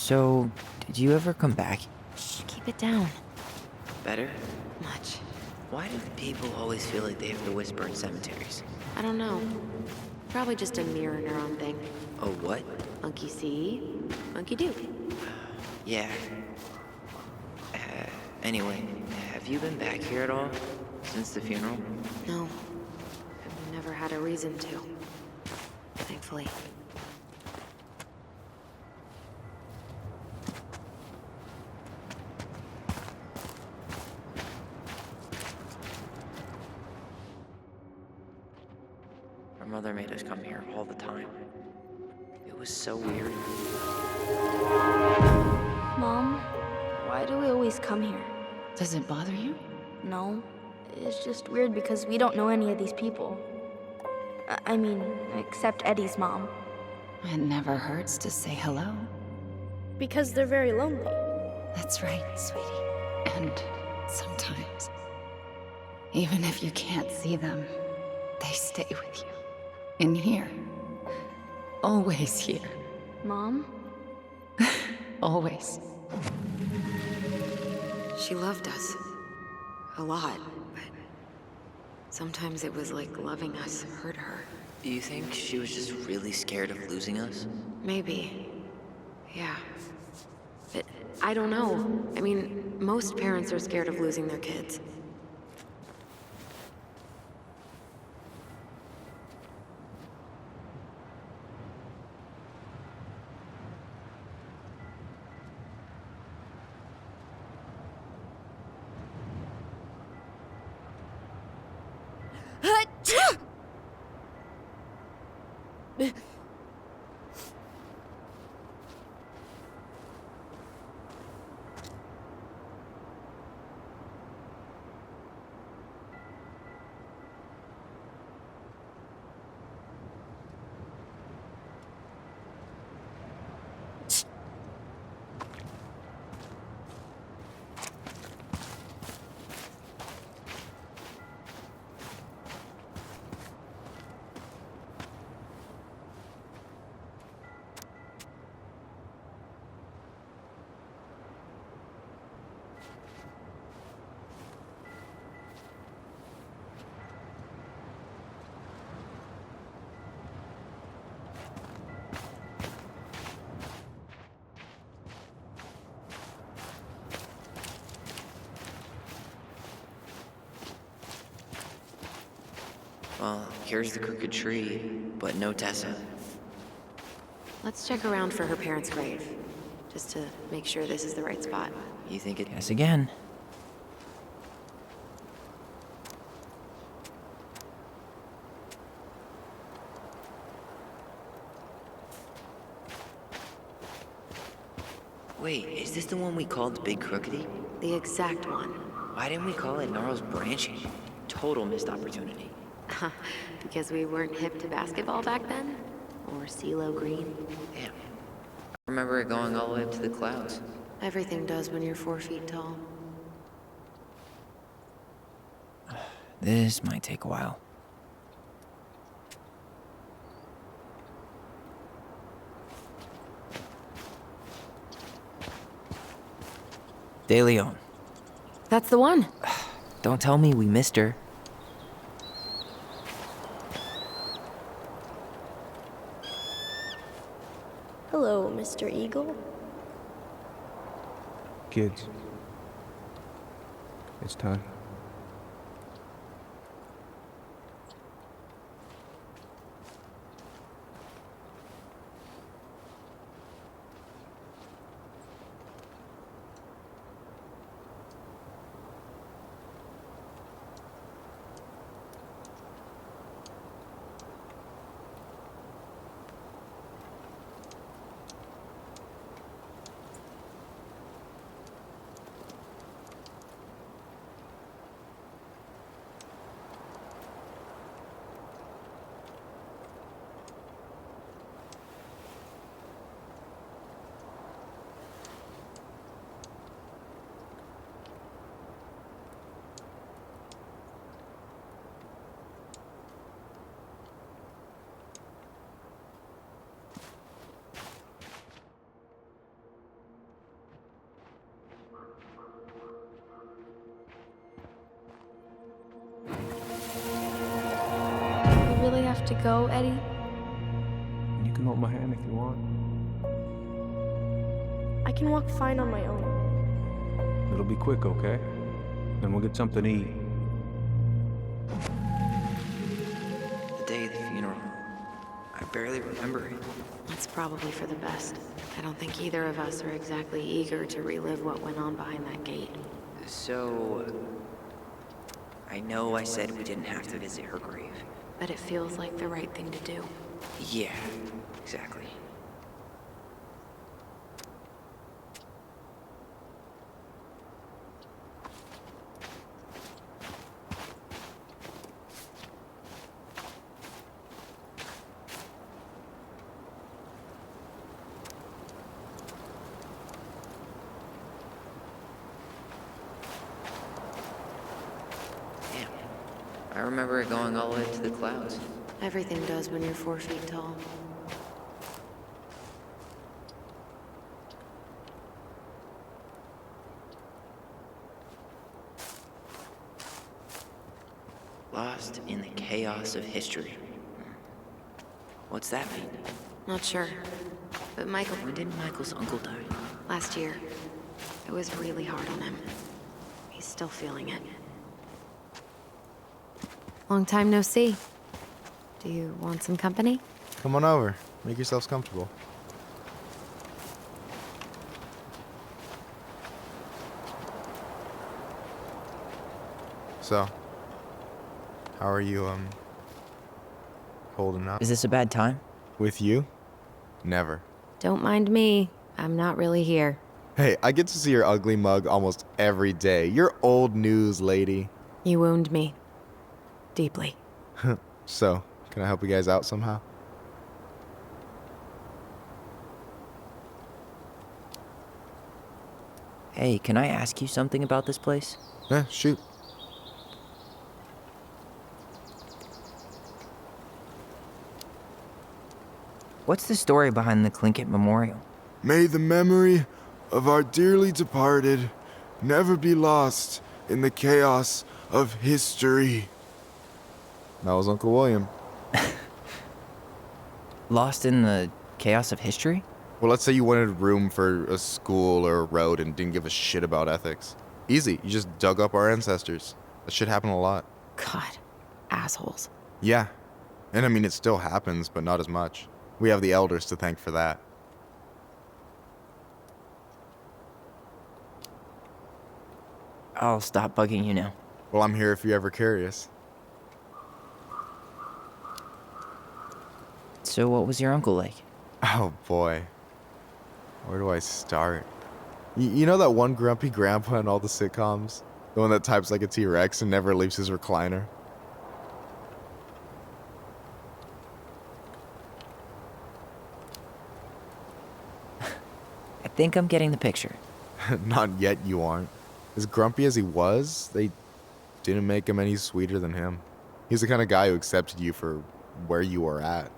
So, did you ever come back? Shh, keep it down. Better? Much. Why do people always feel like they have to whisper in cemeteries? I don't know. Probably just a mirror neuron thing. Oh, what? Monkey see, monkey do. Yeah. Anyway, have you been back here at all? Since the funeral? No. I've never had a reason to. Thankfully. Our mother made us come here all the time. It was so weird. Mom, why do we always come here? Does it bother you? No, it's just weird because we don't know any of these people. I mean, except Eddie's mom. It never hurts to say hello. Because they're very lonely. That's right, sweetie. And sometimes, even if you can't see them, they stay with you. In here. Always here. Mom? Always. She loved us. A lot, but sometimes it was like loving us hurt her. Do you think she was just really scared of losing us? Maybe. Yeah. But I don't know. I mean, most parents are scared of losing their kids. Well, here's the crooked tree, but no Tessa. Let's check around for her parents' grave, just to make sure this is the right spot. You think it... Guess again. Wait, is this the one we called Big Crookedy? The exact one. Why didn't we call it Gnarls Branching? Total missed opportunity. Because we weren't hip to basketball back then? Or CeeLo Green? Damn. I remember it going all the way up to the clouds. Everything does when you're 4 feet tall. This might take a while. De Leon. That's the one! Don't tell me we missed her. Hello, Mr. Eagle. Kids, it's time. have to go, Eddie? You can hold my hand if you want. I can walk fine on my own. It'll be quick, okay? Then we'll get something to eat. The day of the funeral. I barely remember it. That's probably for the best. I don't think either of us are exactly eager to relive what went on behind that gate. So... I know I said we didn't have to visit her grave. But it feels like the right thing to do. Yeah, exactly. Damn. I remember it going all the way to the clouds. Everything does when you're 4 feet tall. Lost in the chaos of history. What's that mean? Not sure. But Michael, When did Michael's uncle die? last year, it was really hard on him. He's still feeling it. Long time no see. Do you want some company? Come on over. Make yourselves comfortable. So, how are you, holding up? Is this a bad time? With you? Never. Don't mind me. I'm not really here. Hey, I get to see your ugly mug almost every day. You're old news, lady. You wound me. Deeply. So, can I help you guys out somehow? Hey, can I ask you something about this place? Yeah, shoot. What's the story behind the Tlingit Memorial? May the memory of our dearly departed never be lost in the chaos of history. That was Uncle William. Lost in the chaos of history? Well, let's say you wanted room for a school or a road and didn't give a shit about ethics. Easy, you just dug up our ancestors. That shit happened a lot. God. Assholes. Yeah. And I mean, it still happens, but not as much. We have the elders to thank for that. I'll stop bugging you now. Well, I'm here if you're ever curious. So what was your uncle like? Oh boy. Where do I start? You know that one grumpy grandpa in all the sitcoms? The one that types like a T-Rex and never leaves his recliner? I think I'm getting the picture. Not yet, you aren't. As grumpy as he was, they didn't make him any sweeter than him. He's the kind of guy who accepted you for where you were at,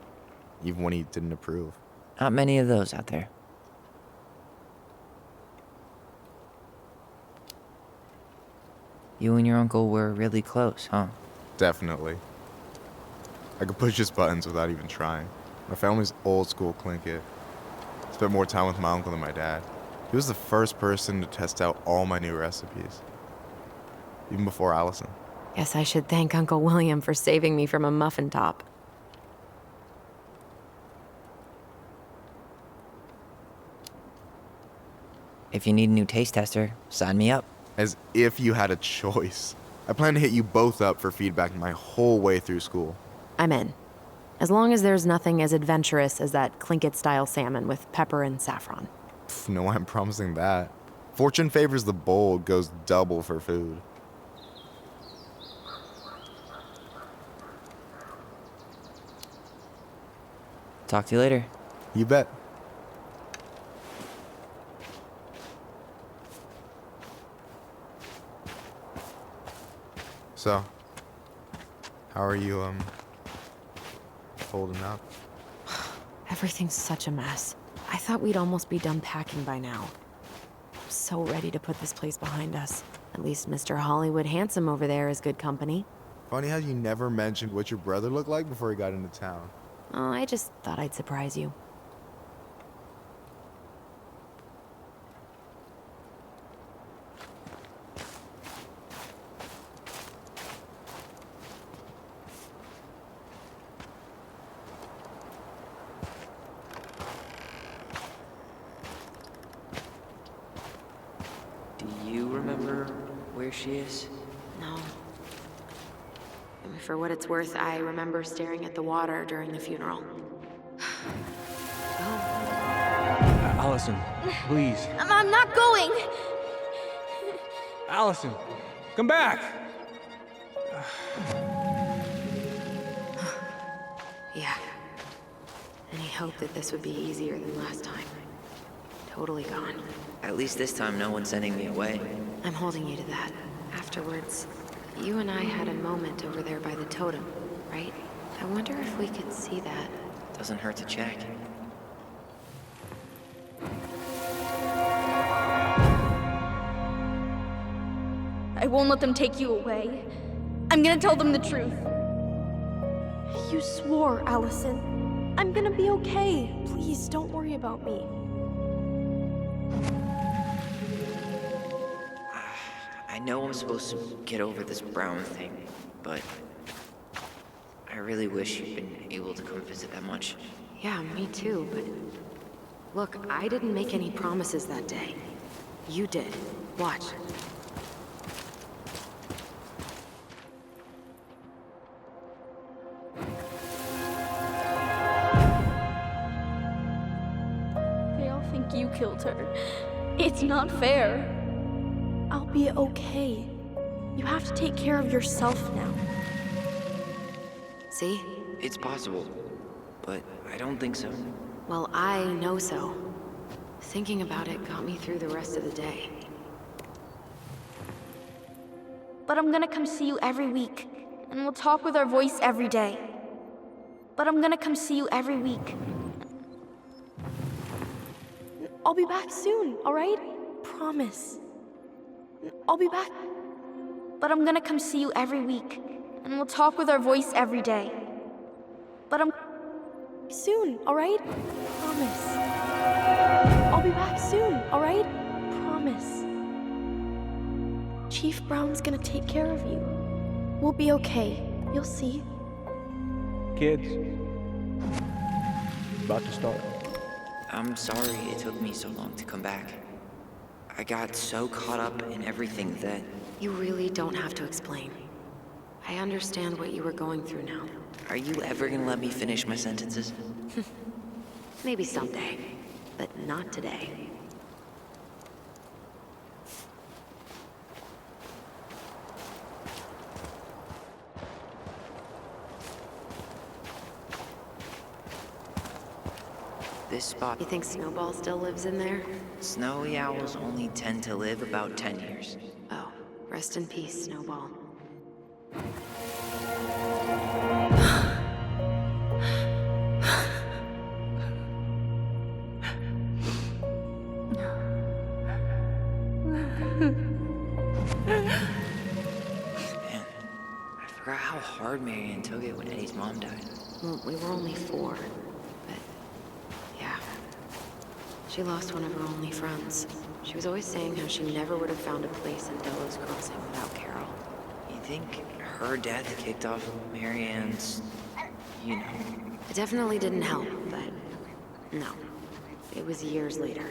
even when he didn't approve. Not many of those out there. You and your uncle were really close, huh? Definitely. I could push his buttons without even trying. My family's old school Tlingit. Spent more time with my uncle than my dad. He was the first person to test out all my new recipes. Even before Allison. Guess I should thank Uncle William for saving me from a muffin top. If you need a new taste tester, sign me up. As if you had a choice. I plan to hit you both up for feedback my whole way through school. I'm in. As long as there's nothing as adventurous as that Tlingit-style salmon with pepper and saffron. Pff, no, I'm promising that. Fortune favors the bold, goes double for food. Talk to you later. You bet. So, how are you, holding up? Everything's such a mess. I thought we'd almost be done packing by now. I'm so ready to put this place behind us. At least Mr. Hollywood Handsome over there is good company. Funny how you never mentioned what your brother looked like before he got into town. Oh, I just thought I'd surprise you. Do you remember where she is? No. I mean, for what it's worth, I remember staring at the water during the funeral. Allison, please. I'm not going! Allison, come back! Yeah. Any hope that this would be easier than last time? Totally gone. At least this time no one's sending me away. I'm holding you to that. Afterwards, you and I had a moment over there by the totem, right? I wonder if we could see that. Doesn't hurt to check. I won't let them take you away. I'm gonna tell them the truth. You swore, Allison. I'm gonna be okay. Please, don't worry about me. I know I'm supposed to get over this Brown thing, but I really wish you'd been able to come visit that much. Yeah, me too, but... Look, I didn't make any promises that day. You did. Watch. They all think you killed her. It's not fair. I'll be okay. You have to take care of yourself now. See? It's possible, but I don't think so. Well, I know so. Thinking about it got me through the rest of the day. But I'm gonna come see you every week, and we'll talk with our voice every day. But I'm gonna come see you every week. I'll be back soon, alright? Promise. I'll be back. But I'm gonna come see you every week, and we'll talk with our voice every day. But I'm Soon, alright? Promise. I'll be back soon, alright? Promise. Chief Brown's gonna take care of you. We'll be okay. You'll see. Kids. About to start. I'm sorry it took me so long to come back. I got so caught up in everything that... You really don't have to explain. I understand what you were going through now. Are you ever gonna let me finish my sentences? Maybe someday, but not today. This spot... You think Snowball still lives in there? Snowy owls only tend to live about 10 years. Oh, rest in peace, Snowball. Man, I forgot how hard Marianne took it when Eddie's mom died. Well, we were only 4, but yeah. She lost one of her only friends. She was always saying how she never would have found a place in Delos Crossing without Carol. You think her death kicked off Marianne's... you know... It definitely didn't help, but no. It was years later.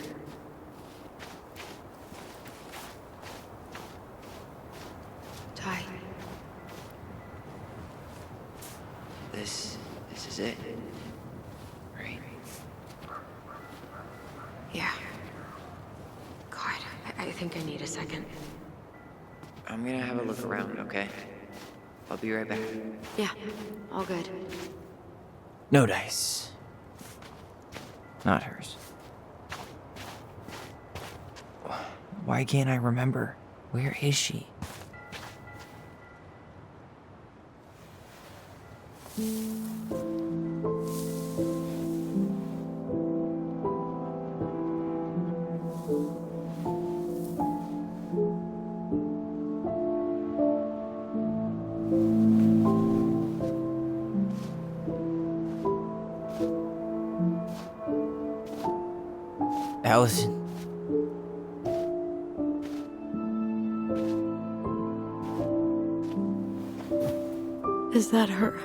Ty. This is it. Right? Yeah. God, I think I need a second. I'm gonna have a look around, okay? I'll be right back. Yeah, all good. No dice. Not hers. Why can't I remember? Where is she? Allison. Is that her?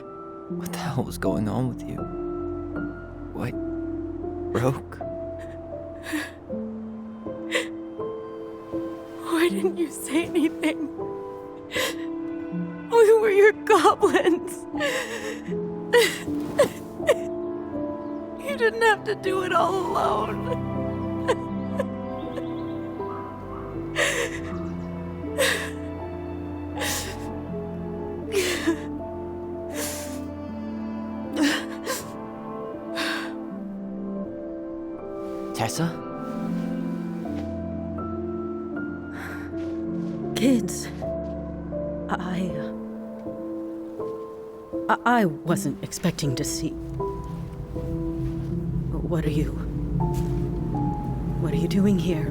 What the hell was going on with you? What broke? Why didn't you say anything? We were your goblins. You didn't have to do it all alone. Tessa? Kids, I wasn't expecting to see. What are you doing here?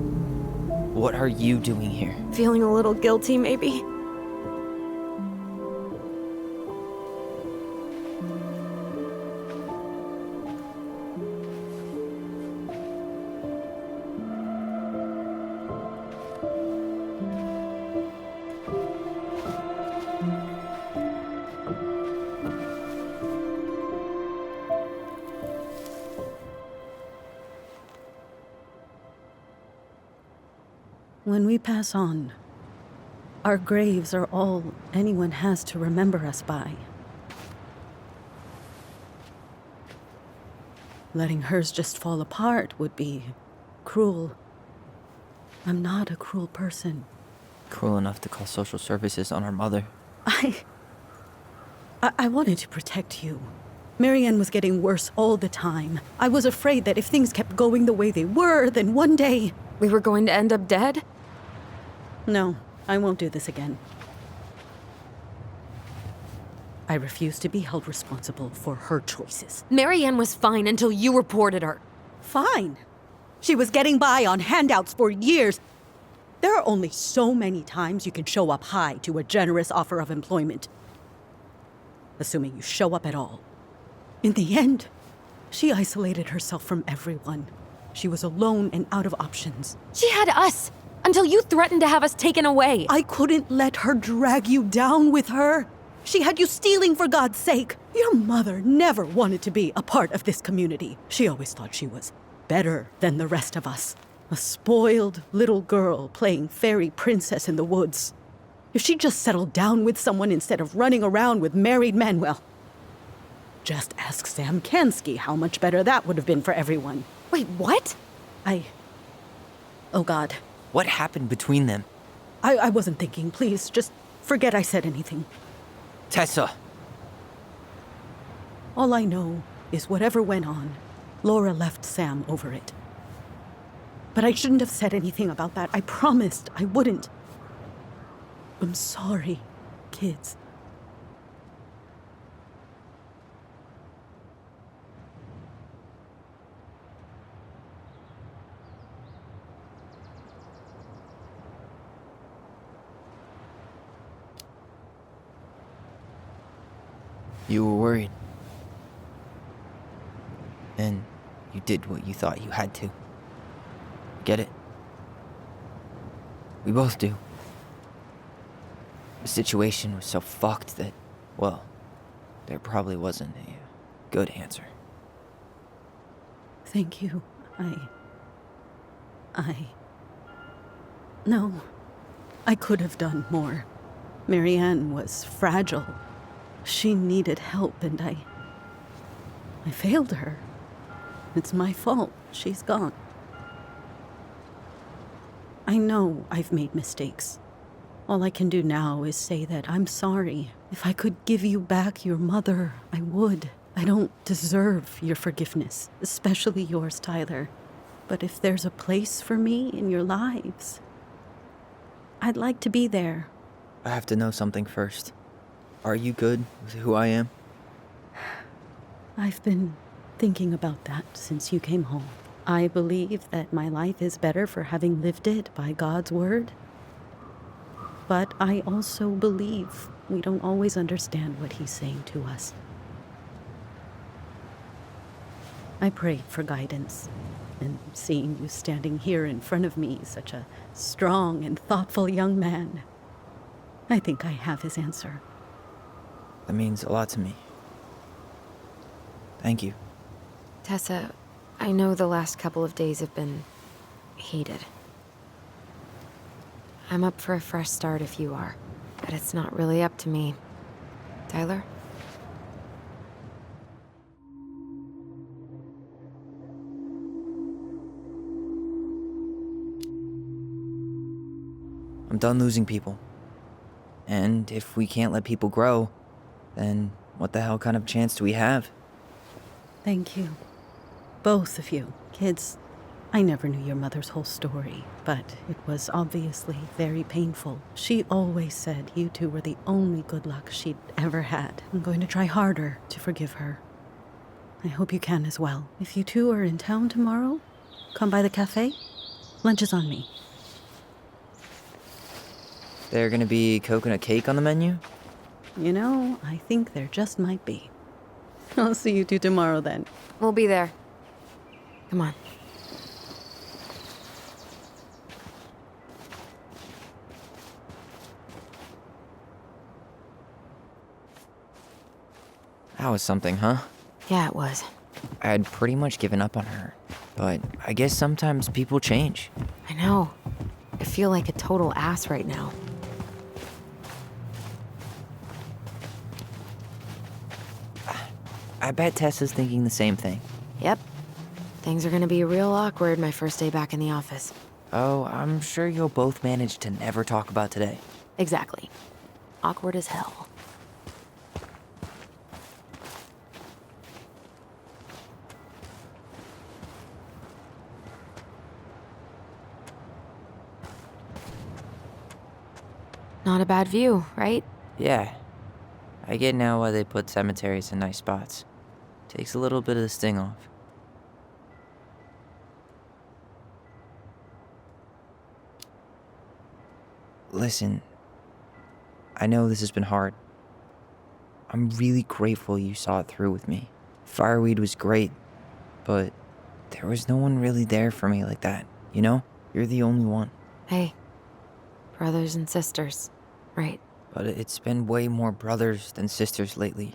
What are you doing here? Feeling a little guilty, maybe? When we pass on, our graves are all anyone has to remember us by. Letting hers just fall apart would be cruel. I'm not a cruel person. Cruel enough to call social services on our mother. I wanted to protect you. Marianne was getting worse all the time. I was afraid that if things kept going the way they were, then one day... We were going to end up dead? No, I won't do this again. I refuse to be held responsible for her choices. Marianne was fine until you reported her. Fine. She was getting by on handouts for years. There are only so many times you can show up high to a generous offer of employment. Assuming you show up at all. In the end, she isolated herself from everyone. She was alone and out of options. She had us! Until you threatened to have us taken away. I couldn't let her drag you down with her. She had you stealing for God's sake. Your mother never wanted to be a part of this community. She always thought she was better than the rest of us. A spoiled little girl playing fairy princess in the woods. If she just settled down with someone instead of running around with married men, well, just ask Sam Kansky how much better that would have been for everyone. Wait, what? Oh God. What happened between them? I wasn't thinking. Please, just forget I said anything. Tessa! All I know is whatever went on, Laura left Sam over it. But I shouldn't have said anything about that. I promised I wouldn't. I'm sorry, kids. You were worried. And you did what you thought you had to. Get it? We both do. The situation was so fucked that, well, there probably wasn't a good answer. Thank you. No, I could have done more. Marianne was fragile. She needed help, and I failed her. It's my fault. She's gone. I know I've made mistakes. All I can do now is say that I'm sorry. If I could give you back your mother, I would. I don't deserve your forgiveness, especially yours, Tyler. But if there's a place for me in your lives, I'd like to be there. I have to know something first. Are you good with who I am? I've been thinking about that since you came home. I believe that my life is better for having lived it by God's word. But I also believe we don't always understand what He's saying to us. I pray for guidance. And seeing you standing here in front of me, such a strong and thoughtful young man, I think I have his answer. That means a lot to me. Thank you. Tessa, I know the last couple of days have been heated. I'm up for a fresh start if you are, but it's not really up to me. Tyler? I'm done losing people. And if we can't let people grow, then what the hell kind of chance do we have? Thank you. Both of you. Kids, I never knew your mother's whole story, but it was obviously very painful. She always said you two were the only good luck she'd ever had. I'm going to try harder to forgive her. I hope you can as well. If you two are in town tomorrow, come by the cafe. Lunch is on me. There gonna be coconut cake on the menu? You know, I think there just might be. I'll see you two tomorrow then. We'll be there. Come on. That was something, huh? Yeah, it was. I had pretty much given up on her, but I guess sometimes people change. I know. I feel like a total ass right now. I bet Tessa's thinking the same thing. Yep. Things are gonna be real awkward my first day back in the office. Oh, I'm sure you'll both manage to never talk about today. Exactly. Awkward as hell. Not a bad view, right? Yeah. I get now why they put cemeteries in nice spots. Takes a little bit of the sting off. Listen, I know this has been hard. I'm really grateful you saw it through with me. Fireweed was great, but there was no one really there for me like that, you know? You're the only one. Hey, brothers and sisters, right? But it's been way more brothers than sisters lately,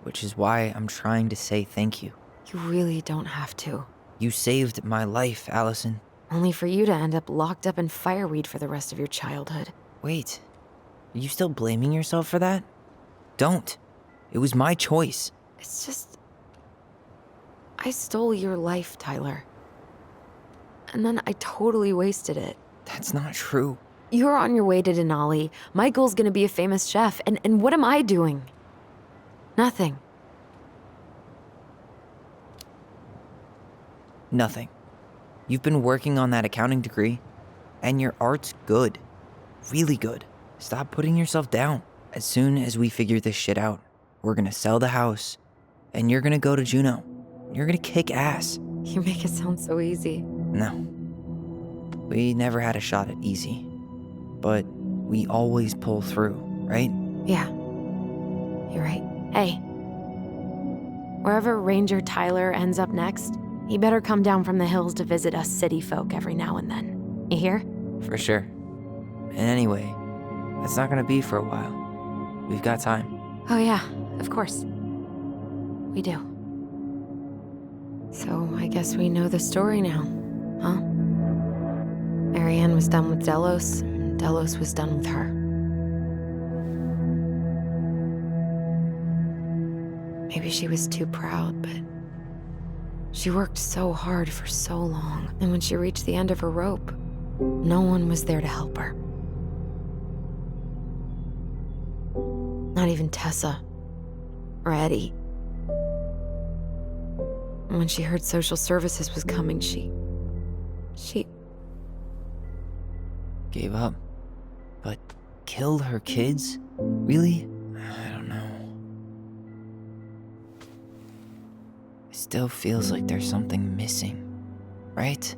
which is why I'm trying to say thank you. You really don't have to. You saved my life, Allison. Only for you to end up locked up in fireweed for the rest of your childhood. Wait, are you still blaming yourself for that? Don't. It was my choice. It's just... I stole your life, Tyler. And then I totally wasted it. That's not true. You're on your way to Denali. Michael's gonna be a famous chef, and what am I doing? Nothing. Nothing. You've been working on that accounting degree, and your art's good. Really good. Stop putting yourself down. As soon as we figure this shit out, we're gonna sell the house, and you're gonna go to Juneau. You're gonna kick ass. You make it sound so easy. No. We never had a shot at easy. But we always pull through, right? Yeah. You're right. Hey. Wherever Ranger Tyler ends up next, he better come down from the hills to visit us city folk every now and then. You hear? For sure. And anyway, that's not gonna be for a while. We've got time. Oh yeah, of course. We do. So I guess we know the story now, huh? Marianne was done with Delos, and Delos was done with her. Maybe she was too proud, but she worked so hard for so long, and when she reached the end of her rope, no one was there to help her. Not even Tessa or Eddie. And when she heard social services was coming, she Gave up. But killed her kids? Really? I don't know. It still feels like there's something missing, right?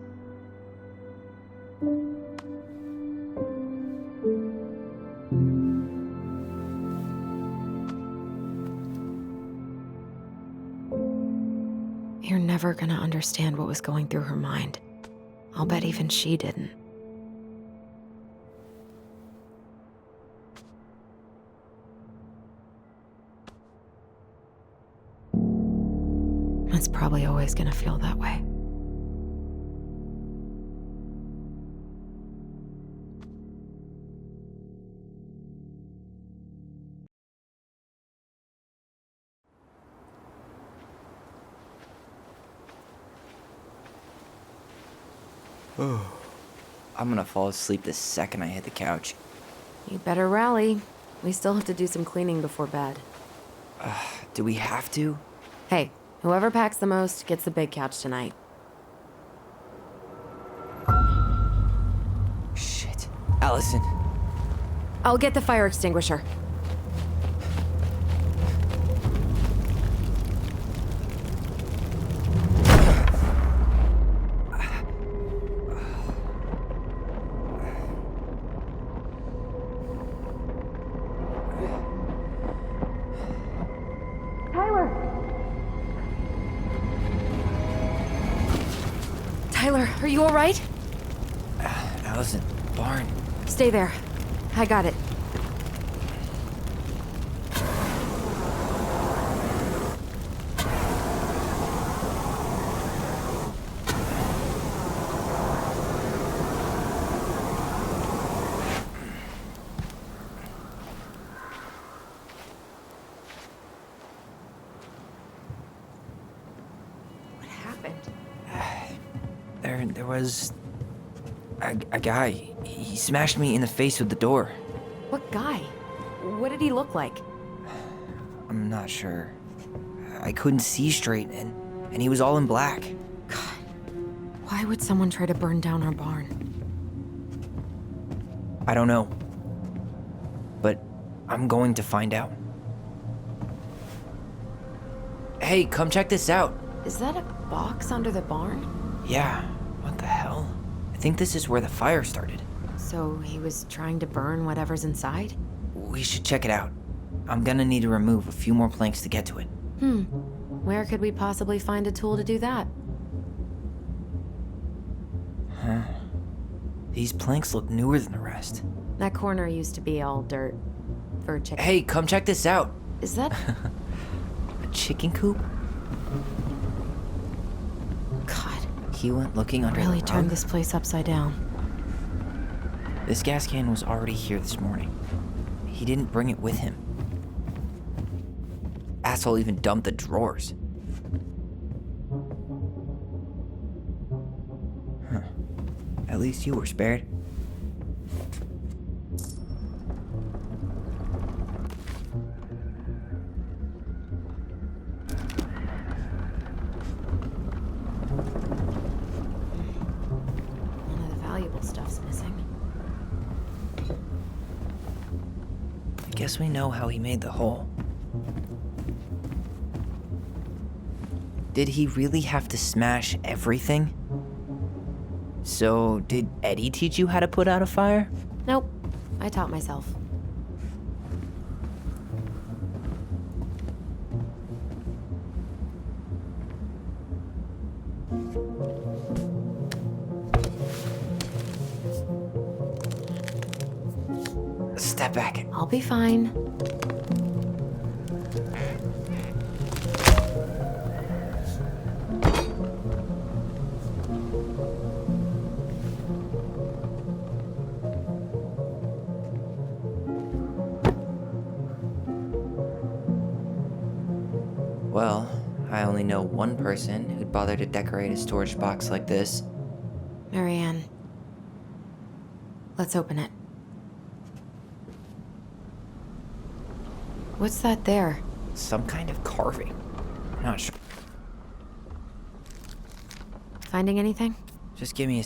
You're never gonna understand what was going through her mind. I'll bet even she didn't. It's probably always gonna feel that way. I'm gonna fall asleep the second I hit the couch. You better rally. We still have to do some cleaning before bed. Do we have to? Hey, whoever packs the most gets the big couch tonight. Shit. Allison. I'll get the fire extinguisher. Tyler, are you all right? Allison, barn. Stay there. I got it. What happened? There was a guy. He smashed me in the face with the door. What guy? What did he look like? I'm not sure. I couldn't see straight, and he was all in black. God, why would someone try to burn down our barn? I don't know. But I'm going to find out. Hey, come check this out. Is that a box under the barn? Yeah, what the hell? I think this is where the fire started. So he was trying to burn whatever's inside? We should check it out. I'm gonna need to remove a few more planks to get to it. Where could we possibly find a tool to do that? Huh. These planks look newer than the rest. That corner used to be all dirt for chicken. Hey, come check this out. Is that... A chicken coop? God, He went looking under really the rug. turned this place upside down. This gas can was already here this morning. He didn't bring it with him. Asshole even dumped the drawers. Huh. At least you were spared. None of the valuable stuff's missing. I guess we know how he made the hole. Did he really have to smash everything? So, did Eddie teach you how to put out a fire? Nope, I taught myself. Step back. I'll be fine. Well, I only know one person who'd bother to decorate a storage box like this. Marianne. Let's open it. What's that there? Some kind of carving. I'm not sure. Finding anything? Just give me a...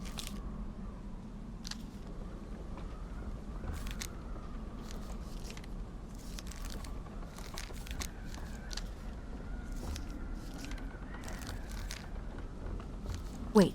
Wait.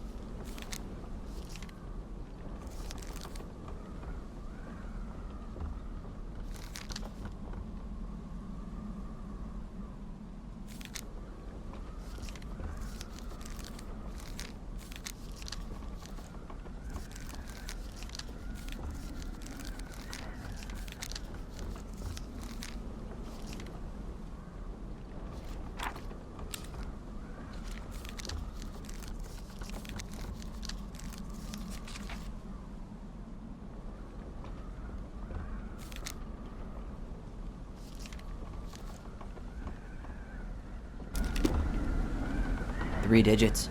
3 digits.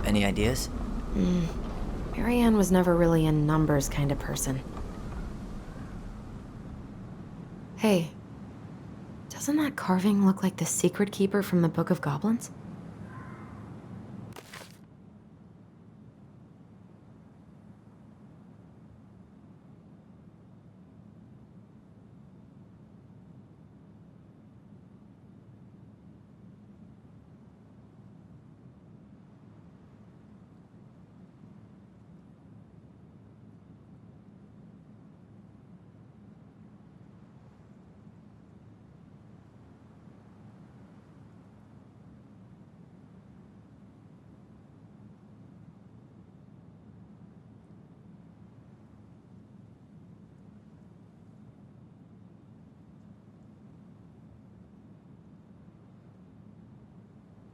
Any ideas? Marianne was never really a numbers kind of person. Hey, doesn't that carving look like the secret keeper from the Book of Goblins?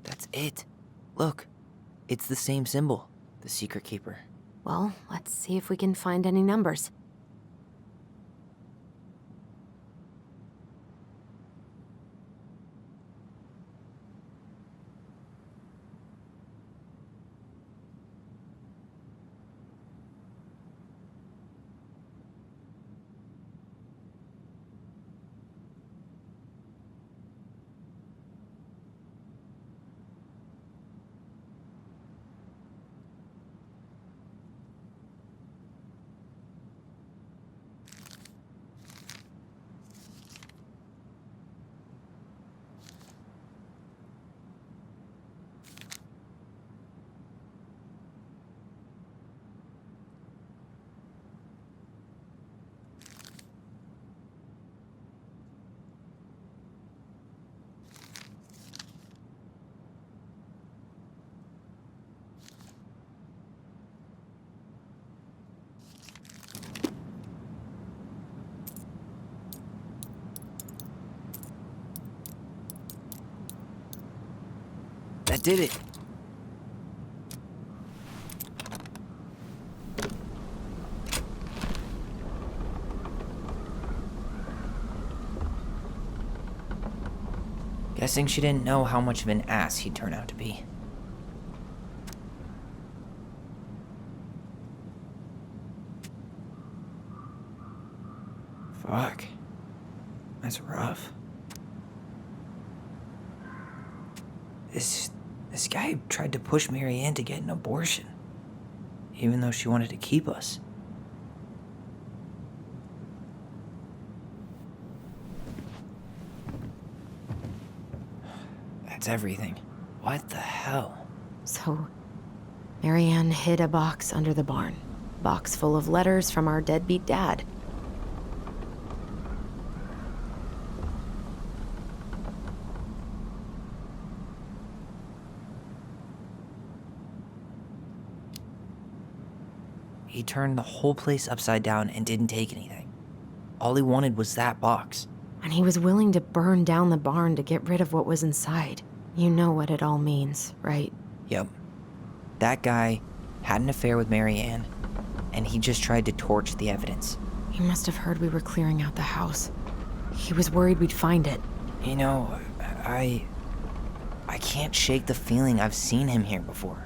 That's it. Look, it's the same symbol, the secret keeper. Well, let's see if we can find any numbers. That did it. Guessing she didn't know how much of an ass he'd turn out to be. Fuck. That's rough. This guy tried to push Marianne to get an abortion, even though she wanted to keep us. That's everything. What the hell? So, Marianne hid a box under the barn. Box full of letters from our deadbeat dad. He turned the whole place upside down and didn't take anything. All he wanted was that box. And he was willing to burn down the barn to get rid of what was inside. You know what it all means, right? Yep. That guy had an affair with Marianne, and he just tried to torch the evidence. He must have heard we were clearing out the house. He was worried we'd find it. You know, I can't shake the feeling I've seen him here before.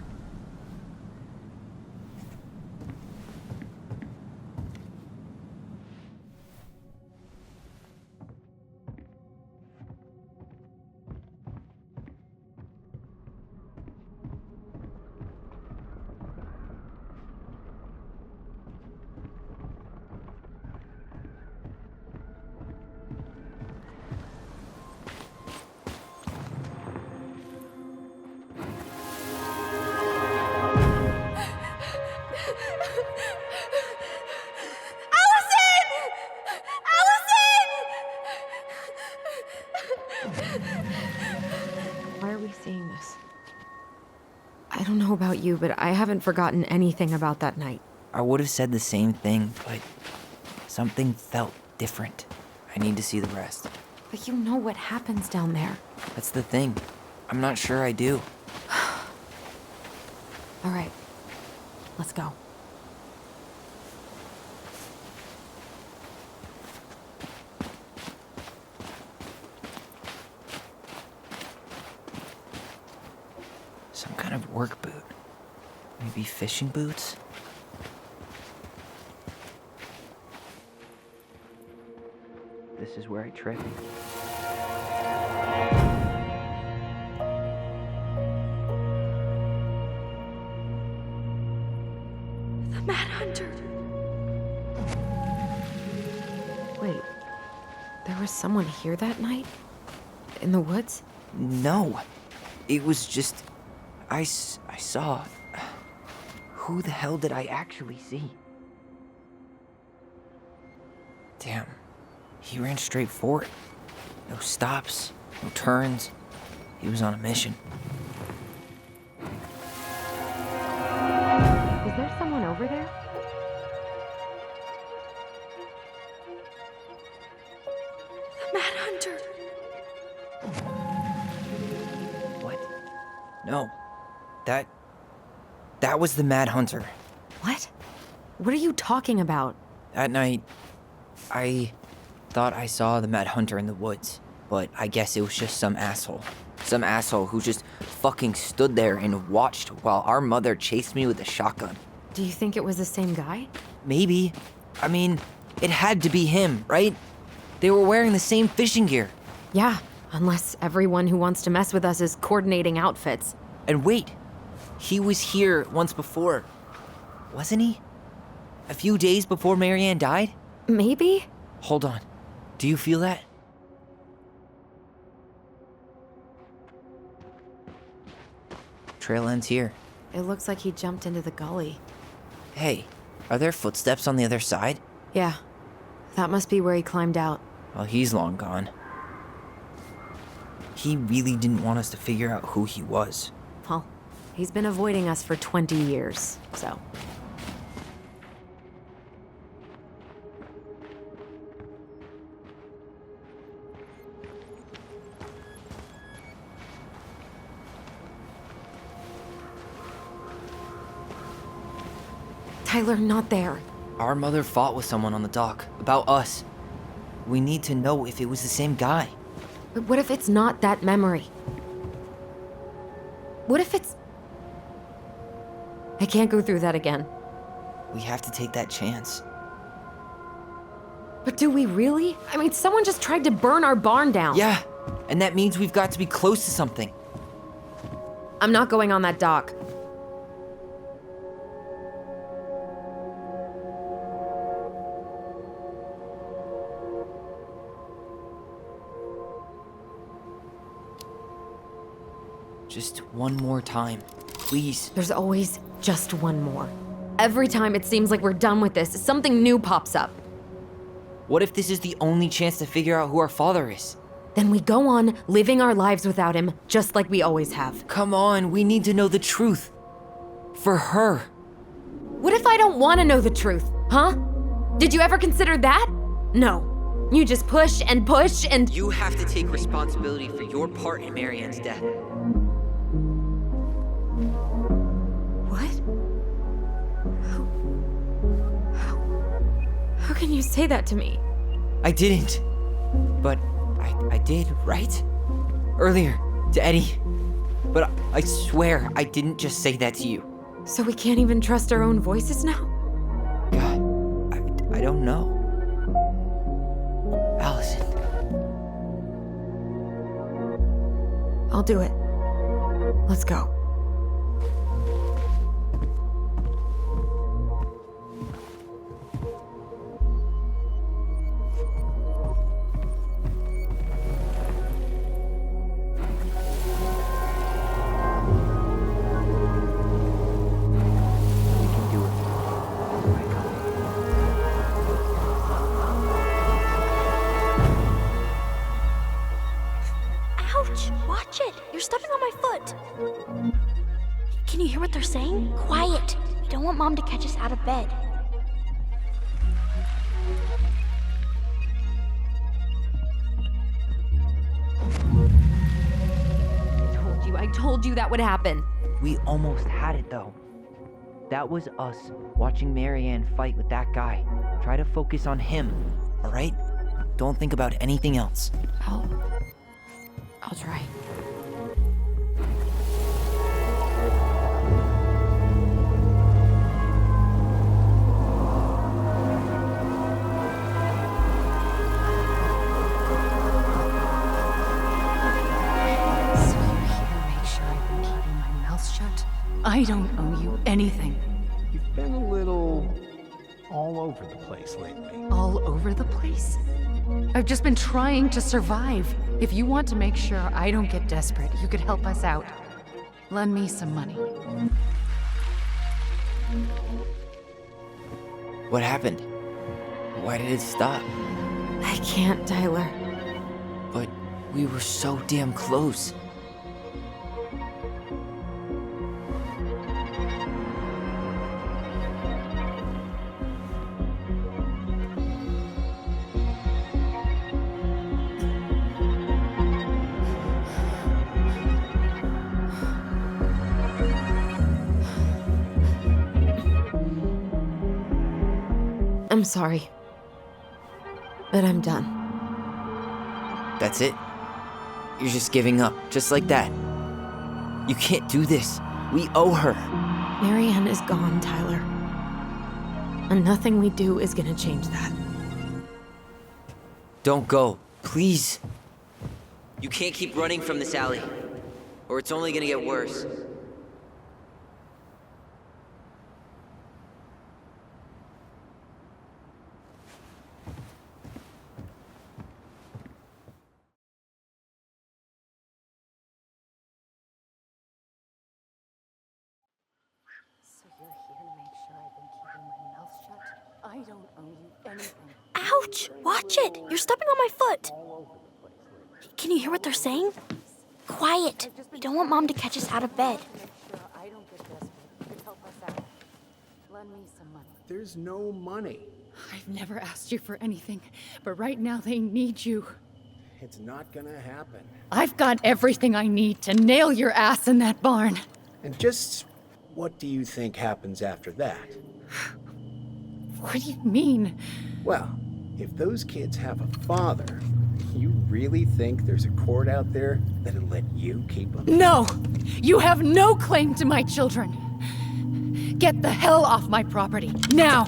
Why are we seeing this? I don't know about you, but I haven't forgotten anything about that night. I would have said the same thing, but something felt different. I need to see the rest. But you know what happens down there. That's the thing. I'm not sure I do. All right, let's go. Some kind of work boot? Maybe fishing boots? This is where I trip. The Mad Hunter. Wait, there was someone here that night? In the woods? No, it was just... I saw... Who the hell did I actually see? Damn, he ran straight for it. No stops, no turns. He was on a mission. Is there someone over there? The Mad Hunter. What? No, that was the Mad Hunter. What? What are you talking about? That night, I thought I saw the Mad Hunter in the woods, but I guess it was just some asshole. Some asshole who just fucking stood there and watched while our mother chased me with a shotgun. Do you think it was the same guy? Maybe. I mean, it had to be him, right? They were wearing the same fishing gear. Yeah, unless everyone who wants to mess with us is coordinating outfits. And wait, he was here once before, wasn't he? A few days before Marianne died? Maybe? Hold on. Do you feel that? Trail ends here. It looks like he jumped into the gully. Hey, are there footsteps on the other side? Yeah, that must be where he climbed out. Well, he's long gone. He really didn't want us to figure out who he was. Well, he's been avoiding us for 20 years, so... Tyler, not there. Our mother fought with someone on the dock about us. We need to know if it was the same guy. But what if it's not that memory? What if it's... I can't go through that again. We have to take that chance. But do we really? I mean, someone just tried to burn our barn down. Yeah, and that means we've got to be close to something. I'm not going on that dock. Just one more time, please. There's always just one more. Every time it seems like we're done with this, something new pops up. What if this is the only chance to figure out who our father is? Then we go on living our lives without him, just like we always have. Come on, we need to know the truth. For her. What if I don't want to know the truth, huh? Did you ever consider that? No. You just push and push and... You have to take responsibility for your part in Marianne's death. What? How can you say that to me? I didn't. But I did, right? Earlier, to Eddie. But I swear I didn't just say that to you. So we can't even trust our own voices now? God, I don't know. Allison. I'll do it. Let's go. Ouch! Watch it! You're stepping on my foot! Can you hear what they're saying? Quiet! We don't want Mom to catch us out of bed. I told you that would happen. We almost had it, though. That was us watching Marianne fight with that guy. Try to focus on him, all right? Don't think about anything else. I'll try. mouth shut? I don't owe you anything. You've been a little all over the place lately. All over the place? I've just been trying to survive. If you want to make sure I don't get desperate, you could help us out. Lend me some money. What happened? Why did it stop? I can't, Tyler. But we were so damn close. I'm sorry. But I'm done. That's it? You're just giving up, just like that. You can't do this. We owe her. Marianne is gone, Tyler. And nothing we do is gonna change that. Don't go, please. You can't keep running from this alley, or it's only gonna get worse. So you're here to make sure I've been keeping my mouth shut? I don't owe you anything. Ouch! Watch it! You're stepping on my foot! Can you hear what they're saying? Quiet! We don't want Mom to catch us out of bed. Make sure I don't get desperate. You could help us out. Lend me some money. There's no money. I've never asked you for anything, but right now they need you. It's not gonna happen. I've got everything I need to nail your ass in that barn. And just what do you think happens after that? What do you mean? Well, if those kids have a father, you really think there's a court out there that'll let you keep them? No! You have no claim to my children. Get the hell off my property, now!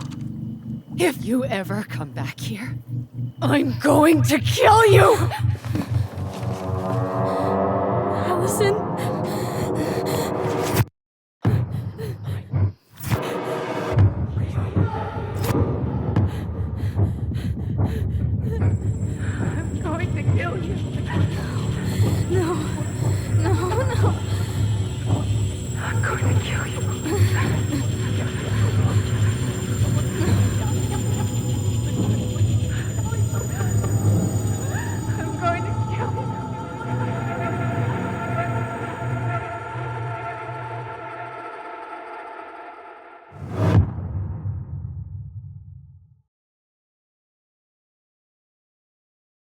If you ever come back here, I'm going to kill you!